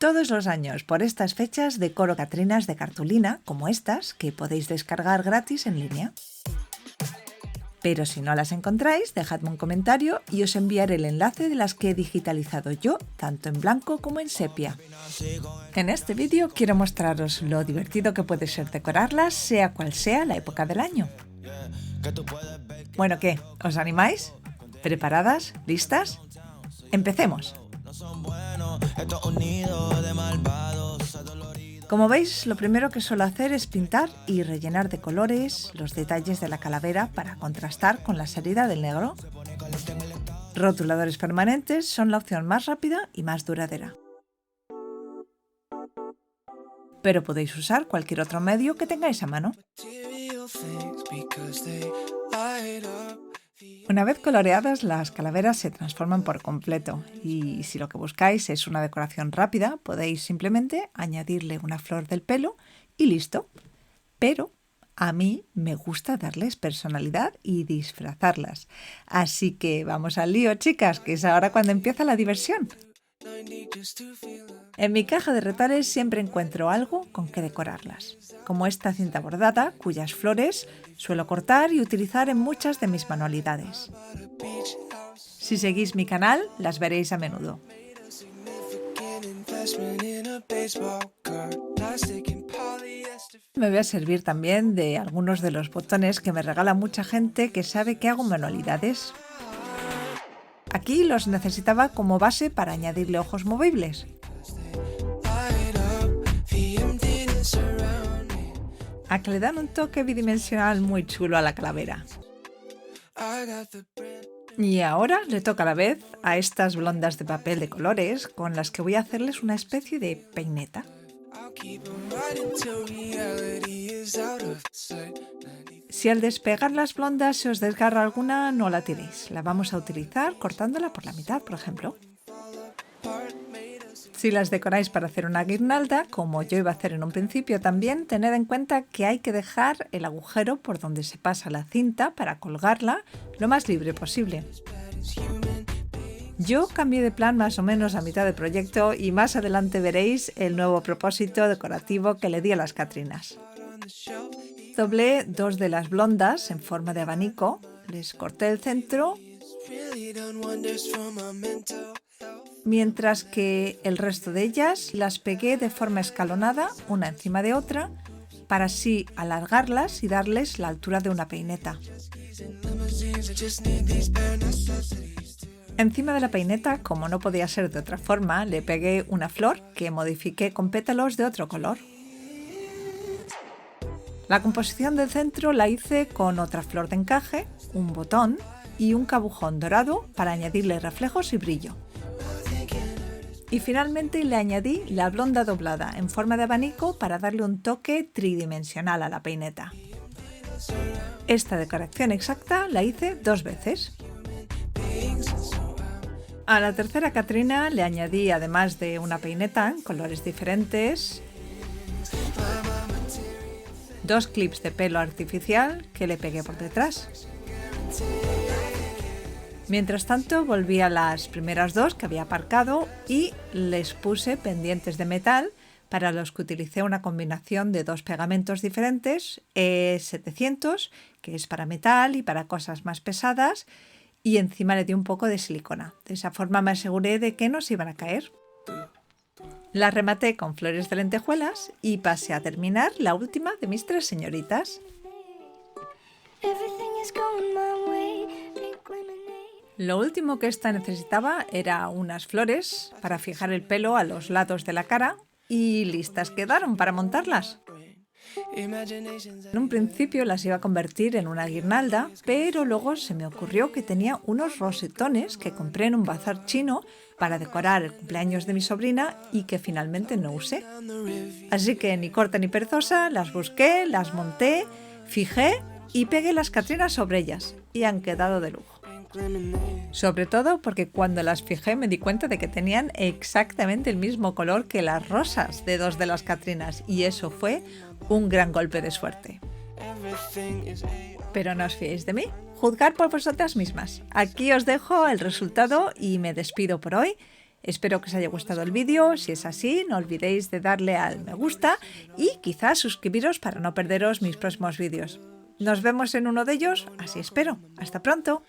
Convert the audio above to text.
Todos los años, por estas fechas, decoro catrinas de cartulina, como estas, que podéis descargar gratis en línea. Pero si no las encontráis, dejadme un comentario y os enviaré el enlace de las que he digitalizado yo, tanto en blanco como en sepia. En este vídeo quiero mostraros lo divertido que puede ser decorarlas, sea cual sea la época del año. Bueno, ¿qué? ¿Os animáis? ¿Preparadas? ¿Listas? ¡Empecemos! Como veis, lo primero que suelo hacer es pintar y rellenar de colores los detalles de la calavera para contrastar con la salida del negro. Rotuladores permanentes son la opción más rápida y más duradera. Pero podéis usar cualquier otro medio que tengáis a mano. Una vez coloreadas, las calaveras se transforman por completo y si lo que buscáis es una decoración rápida, podéis simplemente añadirle una flor del pelo y listo. Pero a mí me gusta darles personalidad y disfrazarlas. Así que vamos al lío, chicas, que es ahora cuando empieza la diversión. En mi caja de retales siempre encuentro algo con que decorarlas, como esta cinta bordada, cuyas flores suelo cortar y utilizar en muchas de mis manualidades. Si seguís mi canal, las veréis a menudo. Me voy a servir también de algunos de los botones que me regala mucha gente que sabe que hago manualidades. Aquí los necesitaba como base para añadirle ojos movibles. A que le dan un toque bidimensional muy chulo a la calavera. Y ahora le toca a la vez a estas blondas de papel de colores con las que voy a hacerles una especie de peineta. Si al despegar las blondas se os desgarra alguna, no la tiréis. La vamos a utilizar cortándola por la mitad, por ejemplo. Si las decoráis para hacer una guirnalda, como yo iba a hacer en un principio también, tened en cuenta que hay que dejar el agujero por donde se pasa la cinta para colgarla lo más libre posible. Yo cambié de plan más o menos a mitad del proyecto y más adelante veréis el nuevo propósito decorativo que le di a las catrinas. Doblé dos de las blondas en forma de abanico, les corté el centro, mientras que el resto de ellas las pegué de forma escalonada, una encima de otra, para así alargarlas y darles la altura de una peineta. Encima de la peineta, como no podía ser de otra forma, le pegué una flor que modifiqué con pétalos de otro color. La composición del centro la hice con otra flor de encaje, un botón y un cabujón dorado para añadirle reflejos y brillo. Y finalmente le añadí la blonda doblada en forma de abanico para darle un toque tridimensional a la peineta. Esta decoración exacta la hice 2 veces. A la tercera catrina le añadí, además de una peineta en colores diferentes, 2 clips de pelo artificial que le pegué por detrás. Mientras tanto volví a las primeras 2 que había aparcado y les puse pendientes de metal para los que utilicé una combinación de 2 pegamentos diferentes, E700, que es para metal y para cosas más pesadas, y encima le di un poco de silicona. De esa forma me aseguré de que no se iban a caer. La rematé con flores de lentejuelas y pasé a terminar la última de mis 3 señoritas. Lo último que esta necesitaba era unas flores para fijar el pelo a los lados de la cara y listas quedaron para montarlas. En un principio las iba a convertir en una guirnalda, pero luego se me ocurrió que tenía unos rosetones que compré en un bazar chino para decorar el cumpleaños de mi sobrina y que finalmente no usé. Así que ni corta ni perezosa, las busqué, las monté, fijé y pegué las catrinas sobre ellas y han quedado de lujo. Sobre todo porque cuando las fijé me di cuenta de que tenían exactamente el mismo color que las rosas de 2 de las catrinas y eso fue un gran golpe de suerte. Pero no os fiéis de mí, juzgar por vosotras mismas. Aquí os dejo el resultado y me despido por hoy. Espero que os haya gustado el vídeo. Si es así, no olvidéis de darle al me gusta y quizás suscribiros para no perderos mis próximos vídeos. Nos vemos en uno de ellos, así espero. ¡Hasta pronto!